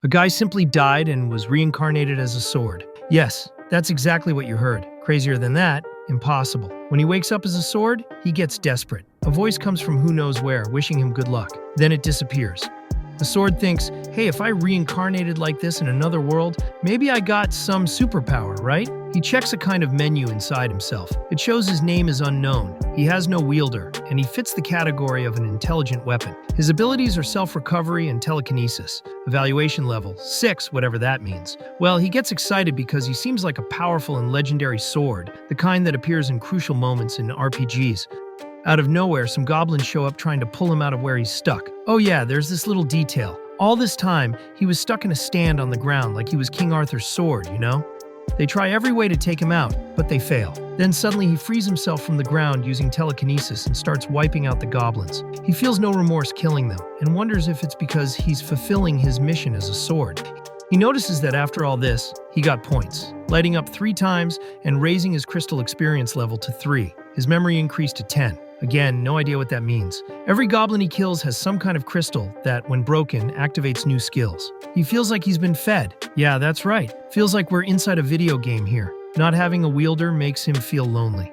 A guy simply died and was reincarnated as a sword. Yes, that's exactly what you heard. Crazier than that, impossible. When he wakes up as a sword, he gets desperate. A voice comes from who knows where, wishing him good luck. Then it disappears. The sword thinks, hey, if I reincarnated like this in another world, maybe I got some superpower, right? He checks a kind of menu inside himself. It shows his name is unknown. He has no wielder, and he fits the category of an intelligent weapon. His abilities are self-recovery and telekinesis. Evaluation level 6, whatever that means. Well, he gets excited because he seems like a powerful and legendary sword, the kind that appears in crucial moments in RPGs. Out of nowhere, some goblins show up trying to pull him out of where he's stuck. Oh yeah, there's this little detail. All this time, he was stuck in a stand on the ground like he was King Arthur's sword, you know? They try every way to take him out, but they fail. Then suddenly he frees himself from the ground using telekinesis and starts wiping out the goblins. He feels no remorse killing them, and wonders if it's because he's fulfilling his mission as a sword. He notices that after all this, he got points, lighting up 3 times and raising his crystal experience level to 3. His memory increased to 10. Again, no idea what that means. Every goblin he kills has some kind of crystal that, when broken, activates new skills. He feels like he's been fed. Yeah, that's right. Feels like we're inside a video game here. Not having a wielder makes him feel lonely.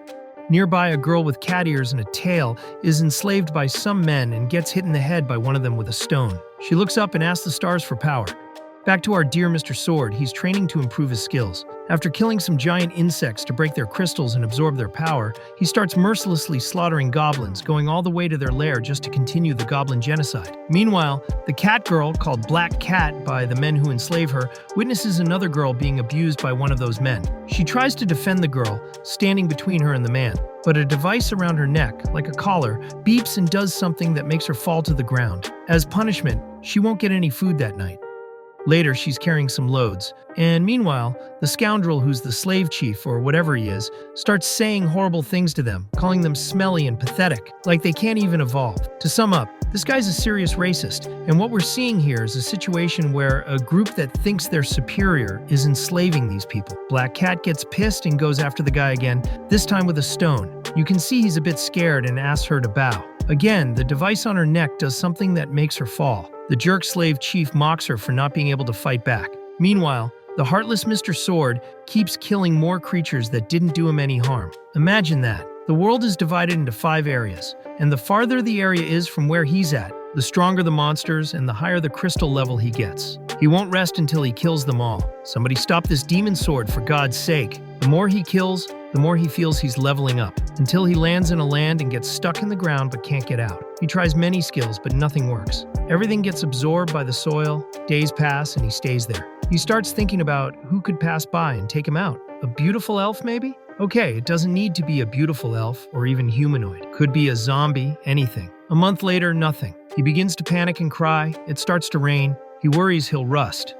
Nearby, a girl with cat ears and a tail is enslaved by some men and gets hit in the head by one of them with a stone. She looks up and asks the stars for power. Back to our dear Mr. Sword, he's training to improve his skills. After killing some giant insects to break their crystals and absorb their power, he starts mercilessly slaughtering goblins, going all the way to their lair just to continue the goblin genocide. Meanwhile, the cat girl, called Black Cat by the men who enslave her, witnesses another girl being abused by one of those men. She tries to defend the girl, standing between her and the man, but a device around her neck, like a collar, beeps and does something that makes her fall to the ground. As punishment, she won't get any food that night. Later, she's carrying some loads, and meanwhile, the scoundrel who's the slave chief, or whatever he is, starts saying horrible things to them, calling them smelly and pathetic, like they can't even evolve. To sum up, this guy's a serious racist, and what we're seeing here is a situation where a group that thinks they're superior is enslaving these people. Black Cat gets pissed and goes after the guy again, this time with a stone. You can see he's a bit scared and asks her to bow. Again, the device on her neck does something that makes her fall. The jerk slave chief mocks her for not being able to fight back. Meanwhile, the heartless Mr. Sword keeps killing more creatures that didn't do him any harm. Imagine that. The world is divided into 5 areas, and the farther the area is from where he's at, the stronger the monsters and the higher the crystal level he gets. He won't rest until he kills them all. Somebody stop this demon sword, for God's sake. The more he kills, the more he feels he's leveling up, until he lands in a land and gets stuck in the ground but can't get out. He tries many skills, but nothing works. Everything gets absorbed by the soil, days pass, and he stays there. He starts thinking about who could pass by and take him out. A beautiful elf, maybe? Okay, it doesn't need to be a beautiful elf or even humanoid. Could be a zombie, anything. A month later, nothing. He begins to panic and cry. It starts to rain. He worries he'll rust.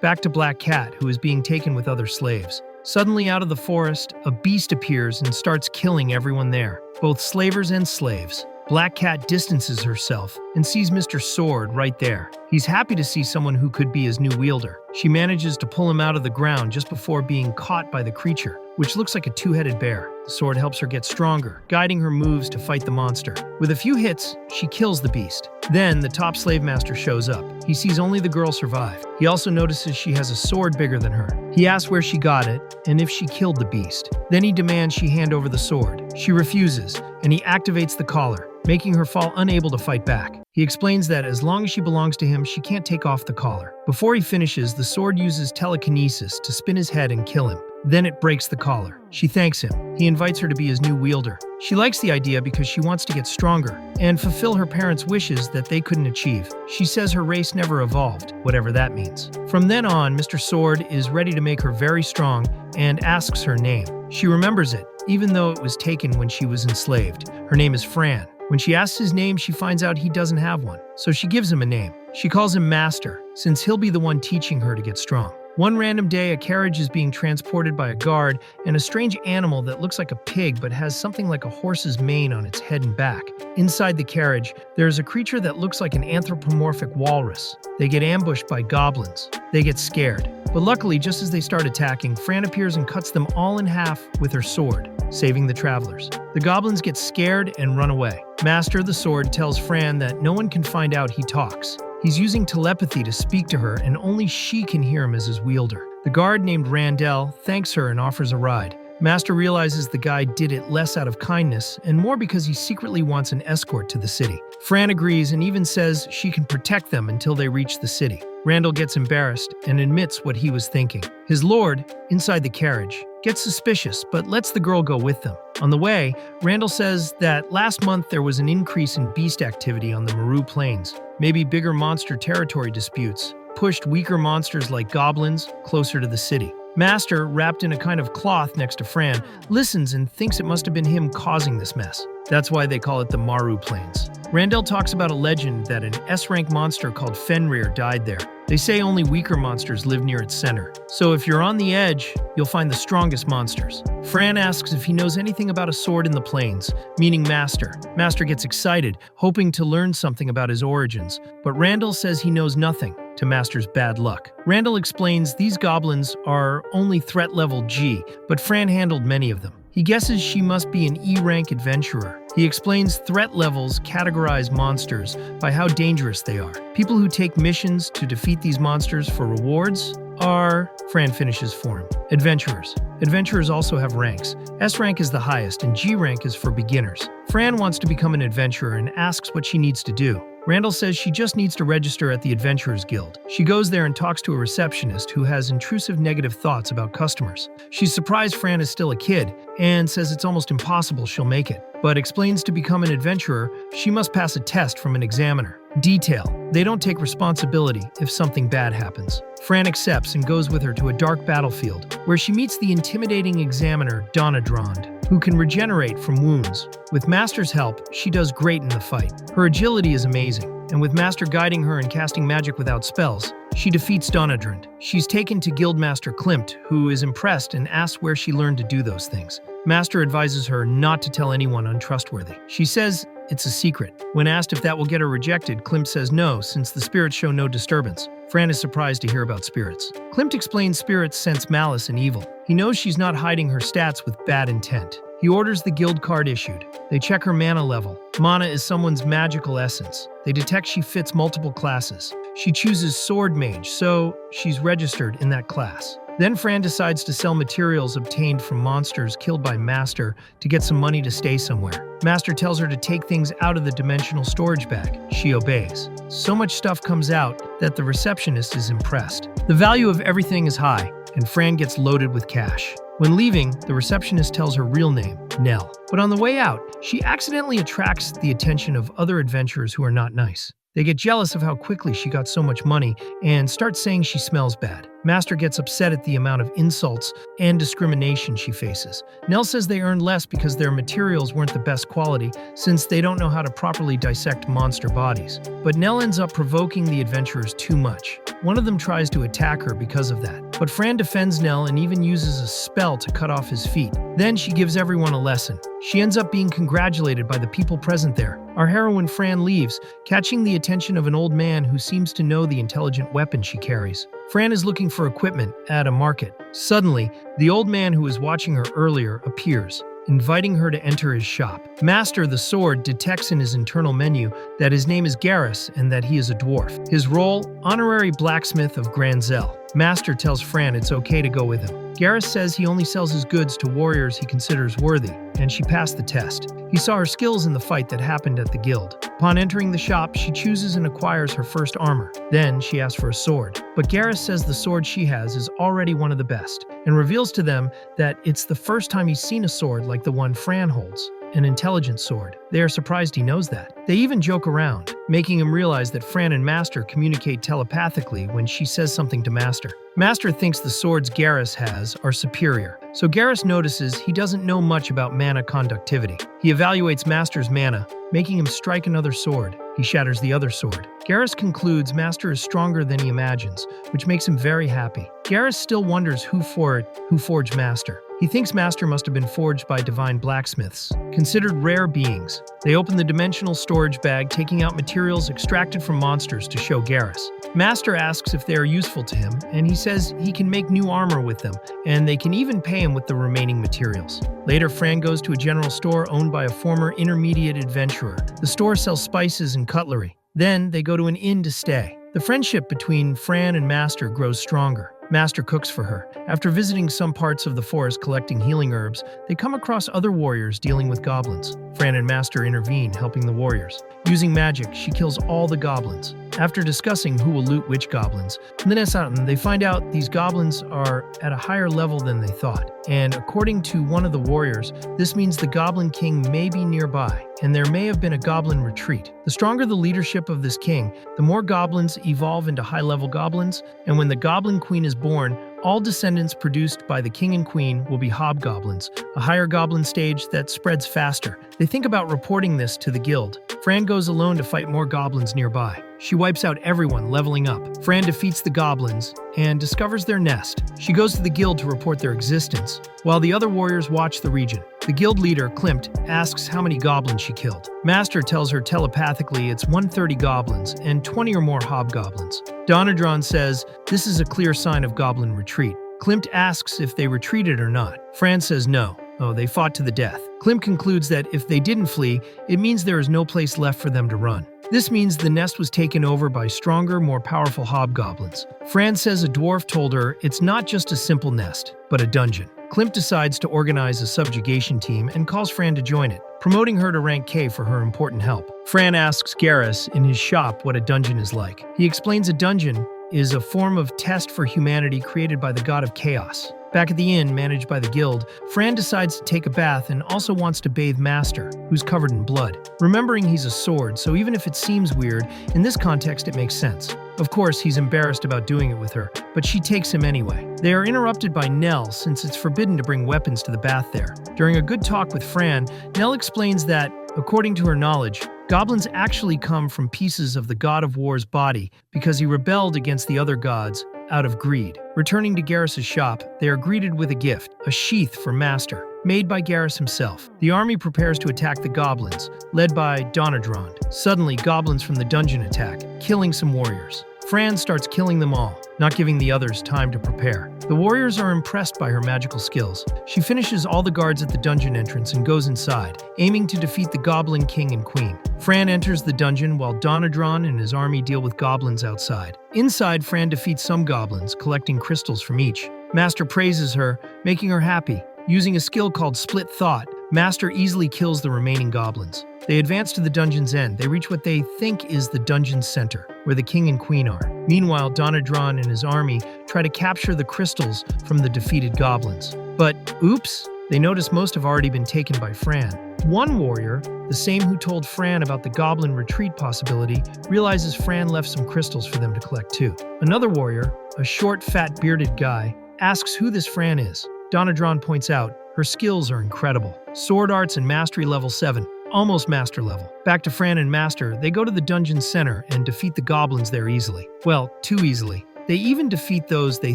Back to Black Cat, who is being taken with other slaves. Suddenly, out of the forest, a beast appears and starts killing everyone there, both slavers and slaves. Black Cat distances herself and sees Mr. Sword right there. He's happy to see someone who could be his new wielder. She manages to pull him out of the ground just before being caught by the creature, which looks like a 2-headed bear. The sword helps her get stronger, guiding her moves to fight the monster. With a few hits, she kills the beast. Then, the top slave master shows up. He sees only the girl survive. He also notices she has a sword bigger than her. He asks where she got it and if she killed the beast. Then he demands she hand over the sword. She refuses, and he activates the collar, making her fall unable to fight back. He explains that as long as she belongs to him, she can't take off the collar. Before he finishes, the sword uses telekinesis to spin his head and kill him. Then it breaks the collar. She thanks him. He invites her to be his new wielder. She likes the idea because she wants to get stronger and fulfill her parents' wishes that they couldn't achieve. She says her race never evolved, whatever that means. From then on, Mr. Sword is ready to make her very strong and asks her name. She remembers it, even though it was taken when she was enslaved. Her name is Fran. When she asks his name, she finds out he doesn't have one, so she gives him a name. She calls him Master, since he'll be the one teaching her to get strong. One random day, a carriage is being transported by a guard, and a strange animal that looks like a pig but has something like a horse's mane on its head and back. Inside the carriage, there is a creature that looks like an anthropomorphic walrus. They get ambushed by goblins. They get scared. But luckily, just as they start attacking, Fran appears and cuts them all in half with her sword, saving the travelers. The goblins get scared and run away. Master the Sword tells Fran that no one can find out he talks. He's using telepathy to speak to her, and only she can hear him as his wielder. The guard named Randell thanks her and offers a ride. Master realizes the guy did it less out of kindness and more because he secretly wants an escort to the city. Fran agrees and even says she can protect them until they reach the city. Randall gets embarrassed and admits what he was thinking. His lord, inside the carriage, gets suspicious but lets the girl go with them. On the way, Randall says that last month there was an increase in beast activity on the Maru Plains. Maybe bigger monster territory disputes pushed weaker monsters like goblins closer to the city. Master, wrapped in a kind of cloth next to Fran, listens and thinks it must have been him causing this mess. That's why they call it the Maru Plains. Randall talks about a legend that an S-rank monster called Fenrir died there. They say only weaker monsters live near its center. So if you're on the edge, you'll find the strongest monsters. Fran asks if he knows anything about a sword in the plains, meaning Master. Master gets excited, hoping to learn something about his origins, but Randall says he knows nothing, to Master's bad luck. Randall explains these goblins are only threat level G, but Fran handled many of them. He guesses she must be an E-rank adventurer. He explains threat levels categorize monsters by how dangerous they are. People who take missions to defeat these monsters for rewards are, Fran finishes for him, adventurers. Adventurers also have ranks. S rank is the highest and G rank is for beginners. Fran wants to become an adventurer and asks what she needs to do. Randall says she just needs to register at the Adventurers Guild. She goes there and talks to a receptionist who has intrusive negative thoughts about customers. She's surprised Fran is still a kid and says it's almost impossible she'll make it, but explains to become an adventurer, she must pass a test from an examiner. Detail: they don't take responsibility if something bad happens. Fran accepts and goes with her to a dark battlefield, where she meets the intimidating examiner, Donnadrand, who can regenerate from wounds. With Master's help, she does great in the fight. Her agility is amazing, and with Master guiding her and casting magic without spells, she defeats Donnadrand. She's taken to Guildmaster Klimt, who is impressed and asks where she learned to do those things. Master advises her not to tell anyone untrustworthy. She says it's a secret. When asked if that will get her rejected, Klimt says no, since the spirits show no disturbance. Fran is surprised to hear about spirits. Klimt explains spirits sense malice and evil. He knows she's not hiding her stats with bad intent. He orders the guild card issued. They check her mana level. Mana is someone's magical essence. They detect she fits multiple classes. She chooses Sword Mage, so she's registered in that class. Then Fran decides to sell materials obtained from monsters killed by Master to get some money to stay somewhere. Master tells her to take things out of the dimensional storage bag. She obeys. So much stuff comes out that the receptionist is impressed. The value of everything is high, and Fran gets loaded with cash. When leaving, the receptionist tells her real name, Nell. But on the way out, she accidentally attracts the attention of other adventurers who are not nice. They get jealous of how quickly she got so much money and start saying she smells bad. Master gets upset at the amount of insults and discrimination she faces. Nell says they earn less because their materials weren't the best quality, since they don't know how to properly dissect monster bodies. But Nell ends up provoking the adventurers too much. One of them tries to attack her because of that. But Fran defends Nell and even uses a spell to cut off his feet. Then she gives everyone a lesson. She ends up being congratulated by the people present there. Our heroine Fran leaves, catching the attention of an old man who seems to know the intelligent weapon she carries. Fran is looking for equipment at a market. Suddenly, the old man who was watching her earlier appears, inviting her to enter his shop. Master, the sword, detects in his internal menu that his name is Garrus and that he is a dwarf. His role, honorary blacksmith of Granzel. Master tells Fran it's okay to go with him. Garrus says he only sells his goods to warriors he considers worthy, and she passed the test. He saw her skills in the fight that happened at the guild. Upon entering the shop, she chooses and acquires her first armor. Then she asks for a sword. But Garrus says the sword she has is already one of the best, and reveals to them that it's the first time he's seen a sword like the one Fran holds. An intelligent sword. They are surprised he knows that. They even joke around, making him realize that Fran and Master communicate telepathically when she says something to Master. Master thinks the swords Garrus has are superior, so Garrus notices he doesn't know much about mana conductivity. He evaluates Master's mana, making him strike another sword. He shatters the other sword. Garrus concludes Master is stronger than he imagines, which makes him very happy. Garrus still wonders who forged Master. He thinks Master must have been forged by divine blacksmiths, considered rare beings. They open the dimensional storage bag, taking out materials extracted from monsters to show Garrus. Master asks if they are useful to him, and he says he can make new armor with them, and they can even pay him with the remaining materials. Later, Fran goes to a general store owned by a former intermediate adventurer. The store sells spices and cutlery. Then they go to an inn to stay. The friendship between Fran and Master grows stronger. Master cooks for her. After visiting some parts of the forest collecting healing herbs, they come across other warriors dealing with goblins. Fran and Master intervene, helping the warriors. Using magic, she kills all the goblins. After discussing who will loot which goblins, they find out these goblins are at a higher level than they thought. And according to one of the warriors, this means the Goblin King may be nearby, and there may have been a goblin retreat. The stronger the leadership of this king, the more goblins evolve into high-level goblins, and when the Goblin Queen is born, all descendants produced by the king and queen will be hobgoblins, a higher goblin stage that spreads faster. They think about reporting this to the guild. Fran goes alone to fight more goblins nearby. She wipes out everyone, leveling up. Fran defeats the goblins and discovers their nest. She goes to the guild to report their existence, while the other warriors watch the region. The guild leader, Klimt, asks how many goblins she killed. Master tells her telepathically it's 130 goblins and 20 or more hobgoblins. Donadron says this is a clear sign of goblin retreat. Klimt asks if they retreated or not. Fran says no. Oh, they fought to the death. Klimt concludes that if they didn't flee, it means there is no place left for them to run. This means the nest was taken over by stronger, more powerful hobgoblins. Fran says a dwarf told her it's not just a simple nest, but a dungeon. Klimt decides to organize a subjugation team and calls Fran to join it, promoting her to rank K for her important help. Fran asks Garrus in his shop what a dungeon is like. He explains a dungeon is a form of test for humanity created by the god of chaos. Back at the inn, managed by the guild, Fran decides to take a bath and also wants to bathe Master, who's covered in blood. Remembering he's a sword, so even if it seems weird, in this context it makes sense. Of course, he's embarrassed about doing it with her, but she takes him anyway. They are interrupted by Nell, since it's forbidden to bring weapons to the bath there. During a good talk with Fran, Nell explains that, according to her knowledge, goblins actually come from pieces of the god of war's body because he rebelled against the other gods out of greed. Returning to Garrus' shop, they are greeted with a gift, a sheath for Master, made by Garrus himself. The army prepares to attack the goblins, led by Donadron. Suddenly, goblins from the dungeon attack, killing some warriors. Fran starts killing them all, not giving the others time to prepare. The warriors are impressed by her magical skills. She finishes all the guards at the dungeon entrance and goes inside, aiming to defeat the Goblin King and Queen. Fran enters the dungeon while Donadron and his army deal with goblins outside. Inside, Fran defeats some goblins, collecting crystals from each. Master praises her, making her happy. Using a skill called Split Thought, Master easily kills the remaining goblins. They advance to the dungeon's end. They reach what they think is the dungeon's center, where the king and queen are. Meanwhile, Donadron and his army try to capture the crystals from the defeated goblins. But, oops, they notice most have already been taken by Fran. One warrior, the same who told Fran about the goblin retreat possibility, realizes Fran left some crystals for them to collect too. Another warrior, a short, fat, bearded guy, asks who this Fran is. Donadron points out, her skills are incredible. Sword arts and mastery level 7. Almost master level. Back to Fran and Master, they go to the dungeon's center and defeat the goblins there easily. Well, too easily. They even defeat those they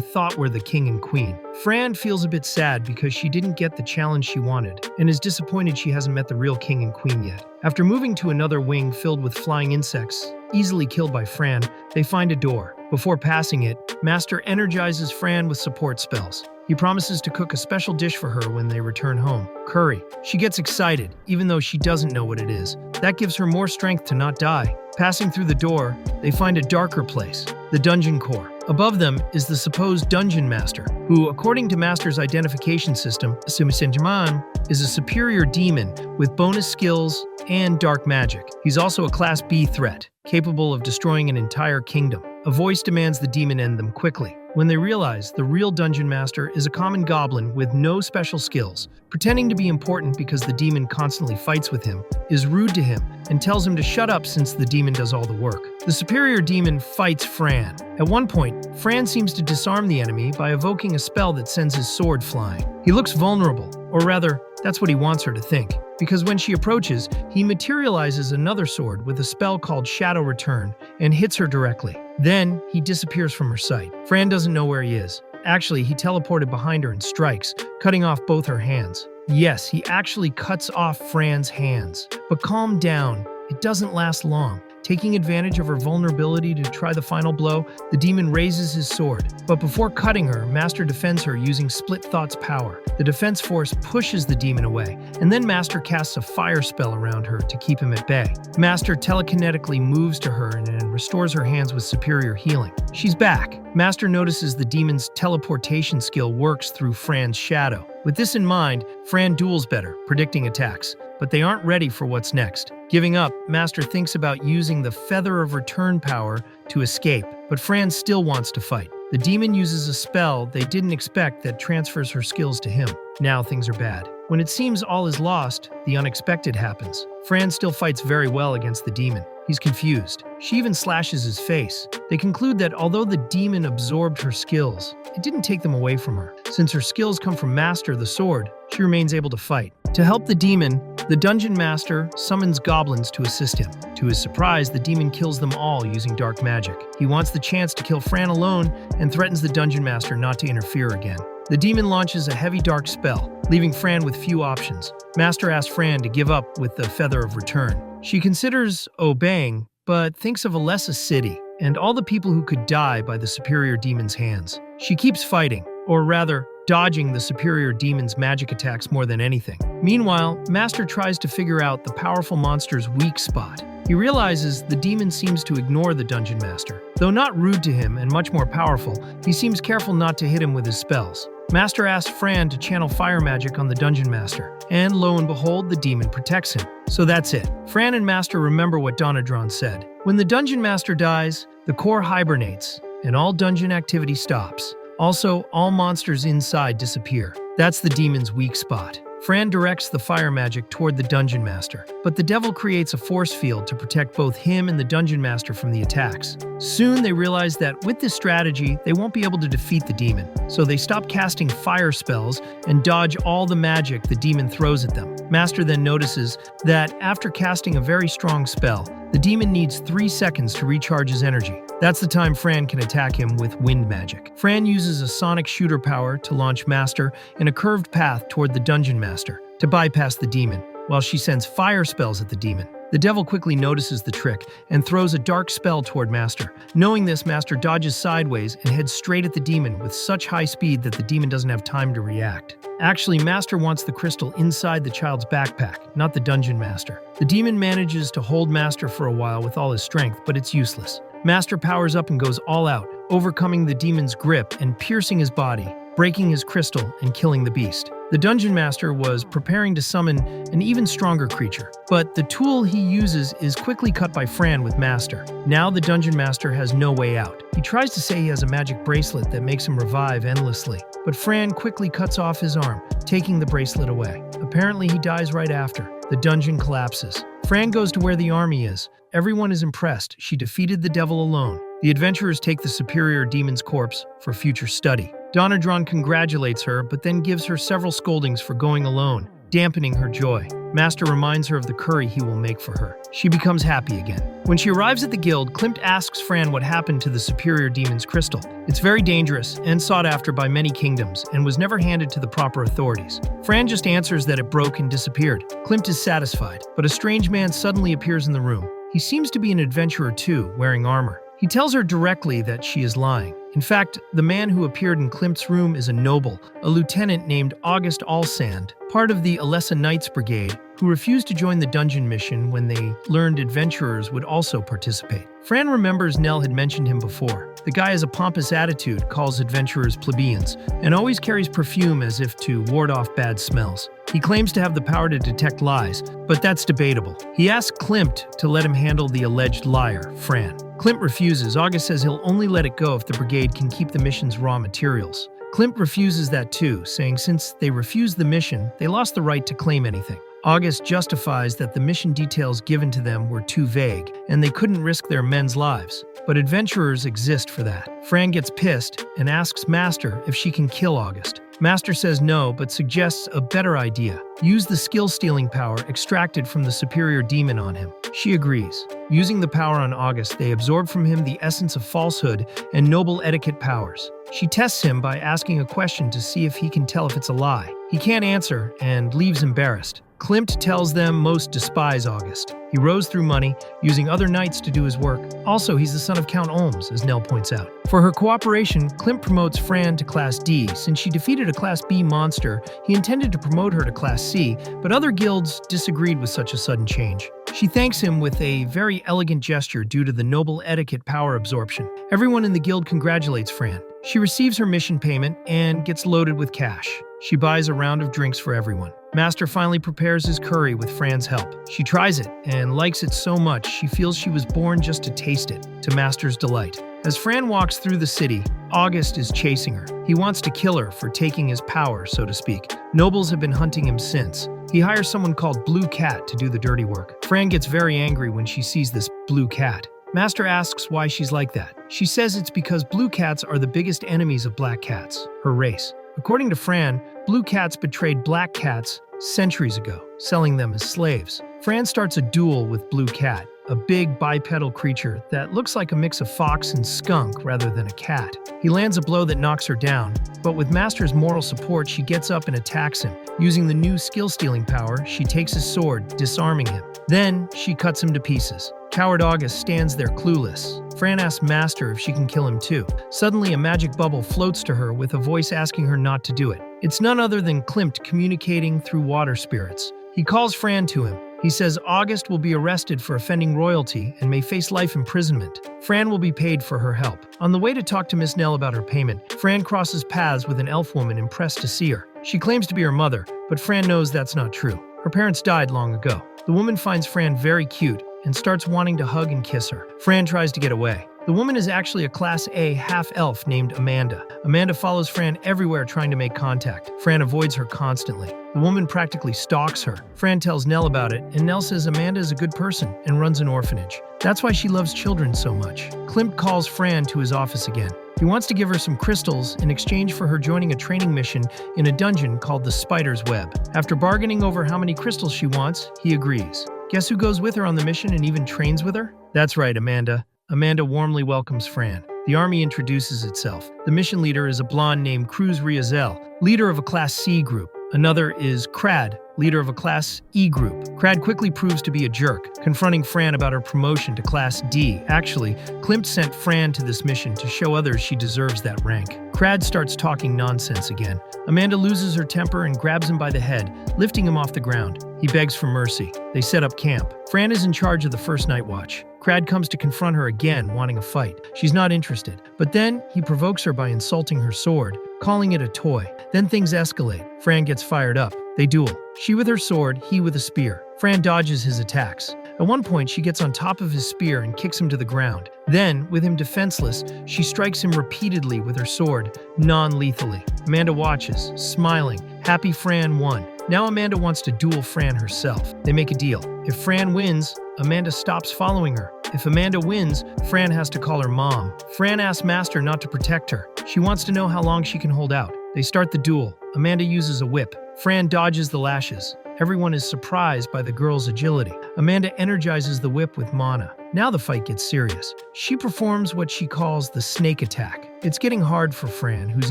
thought were the king and queen. Fran feels a bit sad because she didn't get the challenge she wanted, and is disappointed she hasn't met the real king and queen yet. After moving to another wing filled with flying insects, easily killed by Fran, they find a door. Before passing it, Master energizes Fran with support spells. He promises to cook a special dish for her when they return home, curry. She gets excited, even though she doesn't know what it is. That gives her more strength to not die. Passing through the door, they find a darker place, the dungeon core. Above them is the supposed dungeon master, who, according to Master's identification system, is a superior demon with bonus skills and dark magic. He's also a Class B threat, capable of destroying an entire kingdom. A voice demands the demon end them quickly. When they realize the real dungeon master is a common goblin with no special skills, pretending to be important because the demon constantly fights with him, is rude to him, and tells him to shut up since the demon does all the work. The superior demon fights Fran. At one point, Fran seems to disarm the enemy by evoking a spell that sends his sword flying. He looks vulnerable, or rather, that's what he wants her to think, because when she approaches, he materializes another sword with a spell called Shadow Return and hits her directly. Then, he disappears from her sight. Fran doesn't know where he is. Actually, he teleported behind her and strikes, cutting off both her hands. Yes, he actually cuts off Fran's hands. But calm down, it doesn't last long. Taking advantage of her vulnerability to try the final blow, the demon raises his sword. But before cutting her, Master defends her using Split Thought's power. The defense force pushes the demon away, and then Master casts a fire spell around her to keep him at bay. Master telekinetically moves to her and restores her hands with superior healing. She's back. Master notices the demon's teleportation skill works through Fran's shadow. With this in mind, Fran duels better, predicting attacks, but they aren't ready for what's next. Giving up, Master thinks about using the Feather of Return power to escape, but Fran still wants to fight. The demon uses a spell they didn't expect that transfers her skills to him. Now things are bad. When it seems all is lost, the unexpected happens. Fran still fights very well against the demon. He's confused. She even slashes his face. They conclude that although the demon absorbed her skills, it didn't take them away from her. Since her skills come from Master the sword, she remains able to fight. To help the demon, the Dungeon Master summons goblins to assist him. To his surprise, the demon kills them all using dark magic. He wants the chance to kill Fran alone and threatens the Dungeon Master not to interfere again. The demon launches a heavy dark spell, leaving Fran with few options. Master asks Fran to give up with the Feather of Return. She considers obeying, but thinks of Alessa City and all the people who could die by the superior demon's hands. She keeps fighting, or rather, dodging the superior demon's magic attacks more than anything. Meanwhile, Master tries to figure out the powerful monster's weak spot. He realizes the demon seems to ignore the Dungeon Master. Though not rude to him and much more powerful, he seems careful not to hit him with his spells. Master asks Fran to channel fire magic on the Dungeon Master, and lo and behold, the demon protects him. So that's it. Fran and Master remember what Donadron said. When the Dungeon Master dies, the core hibernates, and all dungeon activity stops. Also, all monsters inside disappear. That's the demon's weak spot. Fran directs the fire magic toward the Dungeon Master, but the devil creates a force field to protect both him and the Dungeon Master from the attacks. Soon they realize that with this strategy, they won't be able to defeat the demon, so they stop casting fire spells and dodge all the magic the demon throws at them. Master then notices that after casting a very strong spell, the demon needs 3 seconds to recharge his energy. That's the time Fran can attack him with wind magic. Fran uses a sonic shooter power to launch Master in a curved path toward the Dungeon Master to bypass the demon, while she sends fire spells at the demon. The devil quickly notices the trick and throws a dark spell toward Master. Knowing this, Master dodges sideways and heads straight at the demon with such high speed that the demon doesn't have time to react. Actually, Master wants the crystal inside the child's backpack, not the Dungeon Master. The demon manages to hold Master for a while with all his strength, but it's useless. Master powers up and goes all out, overcoming the demon's grip and piercing his body, breaking his crystal and killing the beast. The Dungeon Master was preparing to summon an even stronger creature, but the tool he uses is quickly cut by Fran with Master. Now the Dungeon Master has no way out. He tries to say he has a magic bracelet that makes him revive endlessly, but Fran quickly cuts off his arm, taking the bracelet away. Apparently he dies right after. The dungeon collapses. Fran goes to where the army is. Everyone is impressed. She defeated the devil alone. The adventurers take the superior demon's corpse for future study. Donadron congratulates her, but then gives her several scoldings for going alone, dampening her joy. Master reminds her of the curry he will make for her. She becomes happy again. When she arrives at the guild, Klimt asks Fran what happened to the superior demon's crystal. It's very dangerous and sought after by many kingdoms and was never handed to the proper authorities. Fran just answers that it broke and disappeared. Klimt is satisfied, but a strange man suddenly appears in the room. He seems to be an adventurer too, wearing armor. He tells her directly that she is lying. In fact, the man who appeared in Klimt's room is a noble, a lieutenant named August Alsand, part of the Alessa Knights Brigade, who refused to join the dungeon mission when they learned adventurers would also participate. Fran remembers Nell had mentioned him before. The guy has a pompous attitude, calls adventurers plebeians, and always carries perfume as if to ward off bad smells. He claims to have the power to detect lies, but that's debatable. He asks Klimt to let him handle the alleged liar, Fran. Klimt refuses. August says he'll only let it go if the brigade can keep the mission's raw materials. Klimt refuses that too, saying since they refused the mission, they lost the right to claim anything. August justifies that the mission details given to them were too vague, and they couldn't risk their men's lives. But adventurers exist for that. Fran gets pissed and asks Master if she can kill August. Master says no, but suggests a better idea. Use the skill-stealing power extracted from the superior demon on him. She agrees. Using the power on August, they absorb from him the essence of falsehood and noble etiquette powers. She tests him by asking a question to see if he can tell if it's a lie. He can't answer and leaves embarrassed. Klimt tells them most despise August. He rose through money, using other knights to do his work. Also, he's the son of Count Olms, as Nell points out. For her cooperation, Klimt promotes Fran to Class D. Since she defeated a Class B monster, he intended to promote her to Class C, but other guilds disagreed with such a sudden change. She thanks him with a very elegant gesture due to the noble etiquette power absorption. Everyone in the guild congratulates Fran. She receives her mission payment and gets loaded with cash. She buys a round of drinks for everyone. Master finally prepares his curry with Fran's help. She tries it and likes it so much she feels she was born just to taste it, to Master's delight. As Fran walks through the city, August is chasing her. He wants to kill her for taking his power, so to speak. Nobles have been hunting him since. He hires someone called Blue Cat to do the dirty work. Fran gets very angry when she sees this Blue Cat. Master asks why she's like that. She says it's because blue cats are the biggest enemies of black cats, her race. According to Fran, blue cats betrayed black cats centuries ago, selling them as slaves. Fran starts a duel with Blue Cat, a big bipedal creature that looks like a mix of fox and skunk rather than a cat. He lands a blow that knocks her down, but with Master's moral support, she gets up and attacks him. Using the new skill-stealing power, she takes his sword, disarming him. Then, she cuts him to pieces. Coward August stands there clueless. Fran asks Master if she can kill him too. Suddenly, a magic bubble floats to her with a voice asking her not to do it. It's none other than Klimt communicating through water spirits. He calls Fran to him. He says August will be arrested for offending royalty and may face life imprisonment. Fran will be paid for her help. On the way to talk to Miss Nell about her payment, Fran crosses paths with an elf woman impressed to see her. She claims to be her mother, but Fran knows that's not true. Her parents died long ago. The woman finds Fran very cute and starts wanting to hug and kiss her. Fran tries to get away. The woman is actually a Class A half-elf named Amanda. Amanda follows Fran everywhere trying to make contact. Fran avoids her constantly. The woman practically stalks her. Fran tells Nell about it, and Nell says Amanda is a good person and runs an orphanage. That's why she loves children so much. Klimt calls Fran to his office again. He wants to give her some crystals in exchange for her joining a training mission in a dungeon called the Spider's Web. After bargaining over how many crystals she wants, he agrees. Guess who goes with her on the mission and even trains with her? That's right, Amanda. Amanda warmly welcomes Fran. The army introduces itself. The mission leader is a blonde named Cruz Riazel, leader of a Class C group. Another is Crad, leader of a Class E group. Crad quickly proves to be a jerk, confronting Fran about her promotion to Class D. Actually, Klimt sent Fran to this mission to show others she deserves that rank. Crad starts talking nonsense again. Amanda loses her temper and grabs him by the head, lifting him off the ground. He begs for mercy. They set up camp. Fran is in charge of the first night watch. Crad comes to confront her again, wanting a fight. She's not interested. But then, he provokes her by insulting her sword, calling it a toy. Then things escalate. Fran gets fired up. They duel. She with her sword, he with a spear. Fran dodges his attacks. At one point, she gets on top of his spear and kicks him to the ground. Then, with him defenseless, she strikes him repeatedly with her sword, non-lethally. Amanda watches, smiling. Happy Fran won. Now Amanda wants to duel Fran herself. They make a deal. If Fran wins, Amanda stops following her. If Amanda wins, Fran has to call her mom. Fran asks Master not to protect her. She wants to know how long she can hold out. They start the duel. Amanda uses a whip. Fran dodges the lashes. Everyone is surprised by the girl's agility. Amanda energizes the whip with mana. Now the fight gets serious. She performs what she calls the snake attack. It's getting hard for Fran, who's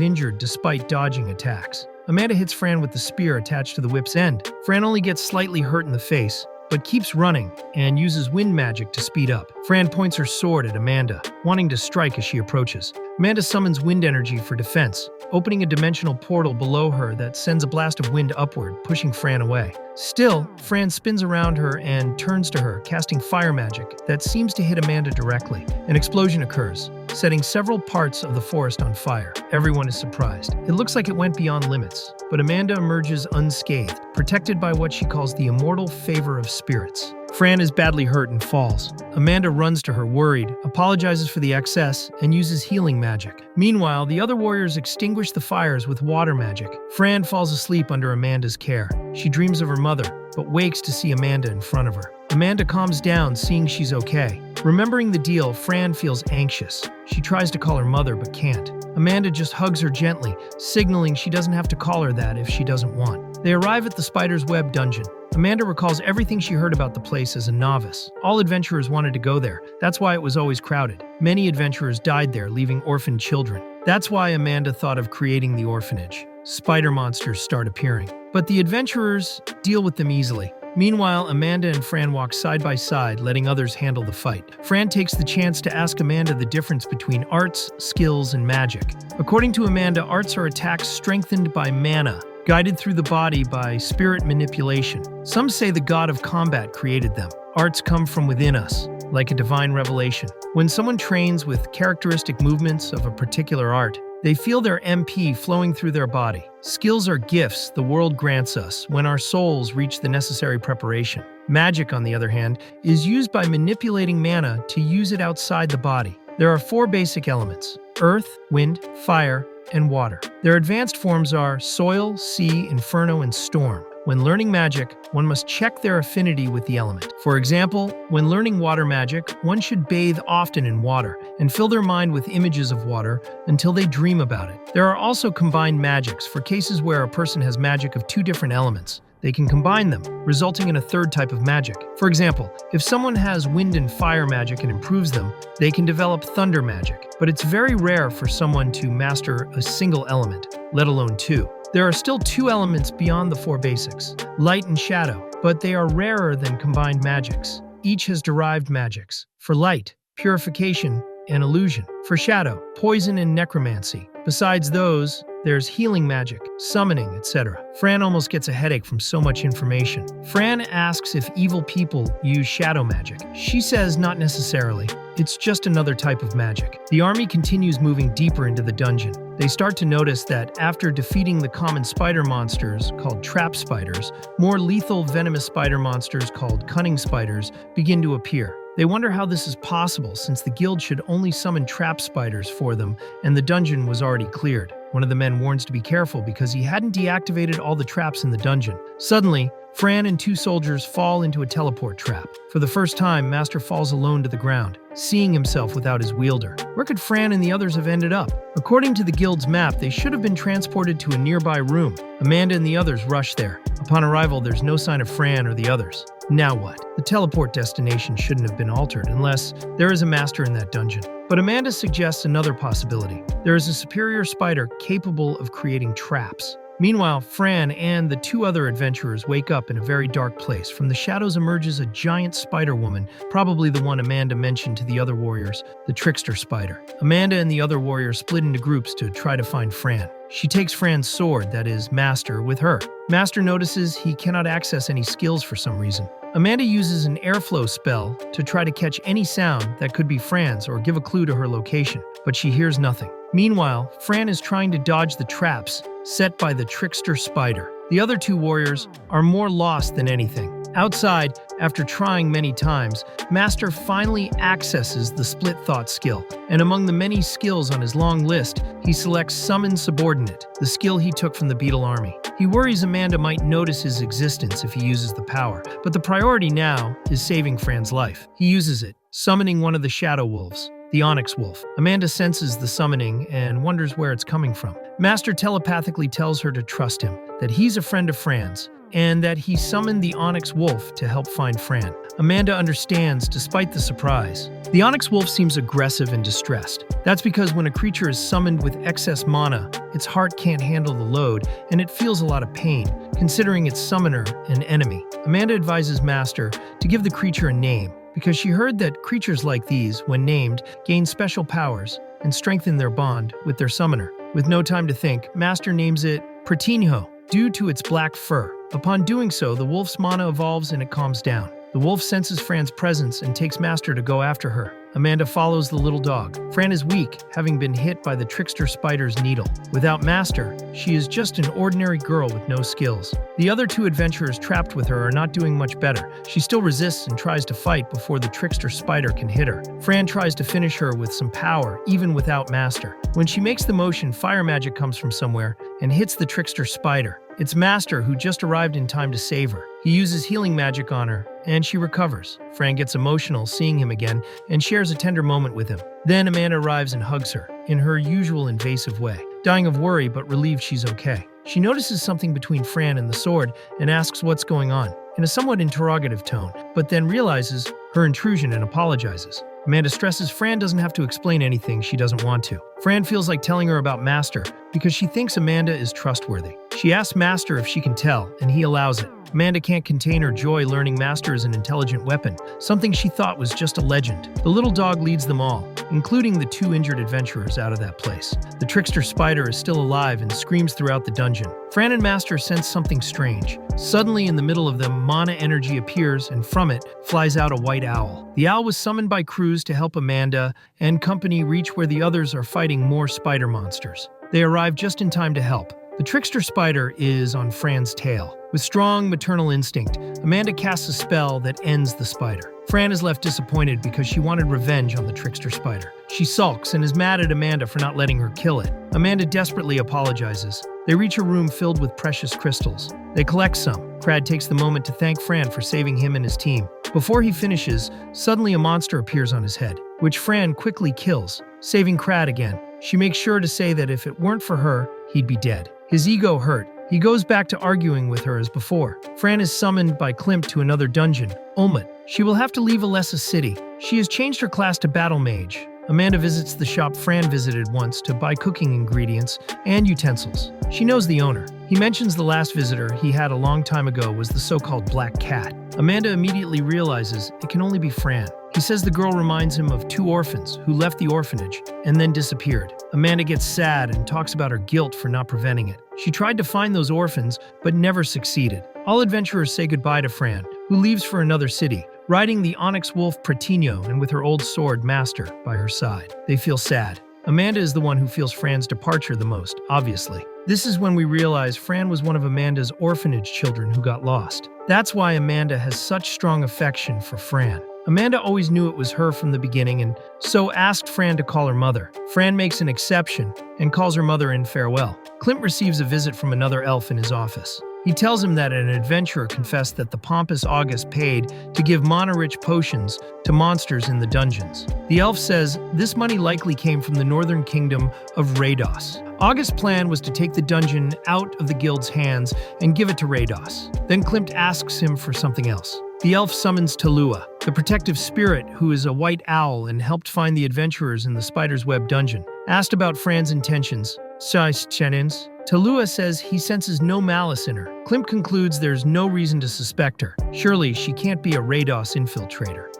injured despite dodging attacks. Amanda hits Fran with the spear attached to the whip's end. Fran only gets slightly hurt in the face, but keeps running and uses wind magic to speed up. Fran points her sword at Amanda, wanting to strike as she approaches. Amanda summons wind energy for defense, opening a dimensional portal below her that sends a blast of wind upward, pushing Fran away. Still, Fran spins around her and turns to her, casting fire magic that seems to hit Amanda directly. An explosion occurs, setting several parts of the forest on fire. Everyone is surprised. It looks like it went beyond limits, but Amanda emerges unscathed, protected by what she calls the immortal favor of spirits. Fran is badly hurt and falls. Amanda runs to her worried, apologizes for the excess, and uses healing magic. Meanwhile, the other warriors extinguish the fires with water magic. Fran falls asleep under Amanda's care. She dreams of her mother, but wakes to see Amanda in front of her. Amanda calms down, seeing she's okay. Remembering the deal, Fran feels anxious. She tries to call her mother, but can't. Amanda just hugs her gently, signaling she doesn't have to call her that if she doesn't want. They arrive at the Spider's Web dungeon. Amanda recalls everything she heard about the place as a novice. All adventurers wanted to go there. That's why it was always crowded. Many adventurers died there, leaving orphaned children. That's why Amanda thought of creating the orphanage. Spider monsters start appearing, but the adventurers deal with them easily. Meanwhile, Amanda and Fran walk side by side, letting others handle the fight. Fran takes the chance to ask Amanda the difference between arts, skills, and magic. According to Amanda, arts are attacks strengthened by mana, guided through the body by spirit manipulation. Some say the god of combat created them. Arts come from within us, like a divine revelation. When someone trains with characteristic movements of a particular art, they feel their MP flowing through their body. Skills are gifts the world grants us when our souls reach the necessary preparation. Magic, on the other hand, is used by manipulating mana to use it outside the body. There are 4 basic elements: earth, wind, fire, and water. Their advanced forms are soil, sea, inferno, and storm. When learning magic, one must check their affinity with the element. For example, when learning water magic, one should bathe often in water and fill their mind with images of water until they dream about it. There are also combined magics for cases where a person has magic of 2 different elements. They can combine them, resulting in a 3rd type of magic. For example, if someone has wind and fire magic and improves them, they can develop thunder magic. But it's very rare for someone to master a single element, let alone 2. There are still 2 elements beyond the 4 basics, light and shadow, but they are rarer than combined magics. Each has derived magics. For light, purification and illusion. For shadow, poison and necromancy. Besides those, there's healing magic, summoning, etc. Fran almost gets a headache from so much information. Fran asks if evil people use shadow magic. She says not necessarily. It's just another type of magic. The army continues moving deeper into the dungeon. They start to notice that after defeating the common spider monsters, called trap spiders, more lethal venomous spider monsters, called cunning spiders, begin to appear. They wonder how this is possible, since the guild should only summon trap spiders for them, and the dungeon was already cleared. One of the men warns to be careful because he hadn't deactivated all the traps in the dungeon. Suddenly, Fran and 2 soldiers fall into a teleport trap. For the first time, Master falls alone to the ground, seeing himself without his wielder. Where could Fran and the others have ended up? According to the guild's map, they should have been transported to a nearby room. Amanda and the others rush there. Upon arrival, there's no sign of Fran or the others. Now what? The teleport destination shouldn't have been altered unless there is a master in that dungeon. But Amanda suggests another possibility. There is a superior spider capable of creating traps. Meanwhile, Fran and the 2 other adventurers wake up in a very dark place. From the shadows emerges a giant spider woman, probably the one Amanda mentioned to the other warriors, the trickster spider. Amanda and the other warriors split into groups to try to find Fran. She takes Fran's sword, that is, Master, with her. Master notices he cannot access any skills for some reason. Amanda uses an airflow spell to try to catch any sound that could be Fran's or give a clue to her location, but she hears nothing. Meanwhile, Fran is trying to dodge the traps set by the trickster spider. The other 2 warriors are more lost than anything. Outside, after trying many times, Master finally accesses the split thought skill, and among the many skills on his long list, he selects Summon Subordinate, the skill he took from the Beetle Army. He worries Amanda might notice his existence if he uses the power, but the priority now is saving Fran's life. He uses it, summoning one of the Shadow Wolves, the Onyx Wolf. Amanda senses the summoning and wonders where it's coming from. Master telepathically tells her to trust him, that he's a friend of Fran's, and that he summoned the Onyx Wolf to help find Fran. Amanda understands despite the surprise. The Onyx Wolf seems aggressive and distressed. That's because when a creature is summoned with excess mana, its heart can't handle the load, and it feels a lot of pain, considering its summoner an enemy. Amanda advises Master to give the creature a name, because she heard that creatures like these, when named, gain special powers and strengthen their bond with their summoner. With no time to think, Master names it Pratinho, due to its black fur. Upon doing so, the wolf's mana evolves and it calms down. The wolf senses Fran's presence and takes Master to go after her. Amanda follows the little dog. Fran is weak, having been hit by the trickster spider's needle. Without Master, she is just an ordinary girl with no skills. The other 2 adventurers trapped with her are not doing much better. She still resists and tries to fight before the trickster spider can hit her. Fran tries to finish her with some power, even without Master. When she makes the motion, fire magic comes from somewhere and hits the trickster spider. It's Master who just arrived in time to save her. He uses healing magic on her, and she recovers. Fran gets emotional seeing him again and shares a tender moment with him. Then Amanda arrives and hugs her, in her usual invasive way, dying of worry but relieved she's okay. She notices something between Fran and the sword and asks what's going on. in a somewhat interrogative tone, but then realizes her intrusion and apologizes. Amanda stresses Fran doesn't have to explain anything she doesn't want to. Fran feels like telling her about Master because she thinks Amanda is trustworthy. She asks Master if she can tell, and he allows it. Amanda can't contain her joy learning Master is an intelligent weapon, something she thought was just a legend. The little dog leads them all, including the 2 injured adventurers, out of that place. The trickster spider is still alive and screams throughout the dungeon. Fran and Master sense something strange. Suddenly, in the middle of them, mana energy appears, and from it flies out a white owl. The owl was summoned by Cruz to help Amanda and company reach where the others are fighting more spider monsters. They arrive just in time to help. The trickster spider is on Fran's tail. With strong maternal instinct, Amanda casts a spell that ends the spider. Fran is left disappointed because she wanted revenge on the trickster spider. She sulks and is mad at Amanda for not letting her kill it. Amanda desperately apologizes. They reach a room filled with precious crystals. They collect some. Crad takes the moment to thank Fran for saving him and his team. Before he finishes, suddenly a monster appears on his head, which Fran quickly kills, saving Crad again. She makes sure to say that if it weren't for her, he'd be dead. His ego hurt. He goes back to arguing with her as before. Fran is summoned by Klimt to another dungeon, Olmut. She will have to leave Alessa City. She has changed her class to Battle Mage. Amanda visits the shop Fran visited once to buy cooking ingredients and utensils. She knows the owner. He mentions the last visitor he had a long time ago was the so-called Black Cat. Amanda immediately realizes it can only be Fran. He says the girl reminds him of 2 orphans who left the orphanage and then disappeared. Amanda gets sad and talks about her guilt for not preventing it. She tried to find those orphans, but never succeeded. All adventurers say goodbye to Fran, who leaves for another city, riding the onyx wolf Pratino and with her old sword Master by her side. They feel sad. Amanda is the one who feels Fran's departure the most, obviously. This is when we realize Fran was one of Amanda's orphanage children who got lost. That's why Amanda has such strong affection for Fran. Amanda always knew it was her from the beginning and so asked Fran to call her mother. Fran makes an exception and calls her mother in farewell. Klimt receives a visit from another elf in his office. He tells him that an adventurer confessed that the pompous August paid to give mana-rich potions to monsters in the dungeons. The elf says this money likely came from the northern kingdom of Raidos. August's plan was to take the dungeon out of the guild's hands and give it to Raidos. Then Klimt asks him for something else. The elf summons Talua, the protective spirit who is a white owl and helped find the adventurers in the Spider's Web dungeon. Asked about Fran's intentions, Talua says he senses no malice in her. Klimt concludes there's no reason to suspect her. Surely she can't be a Raidos infiltrator,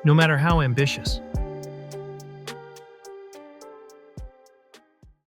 no matter how ambitious.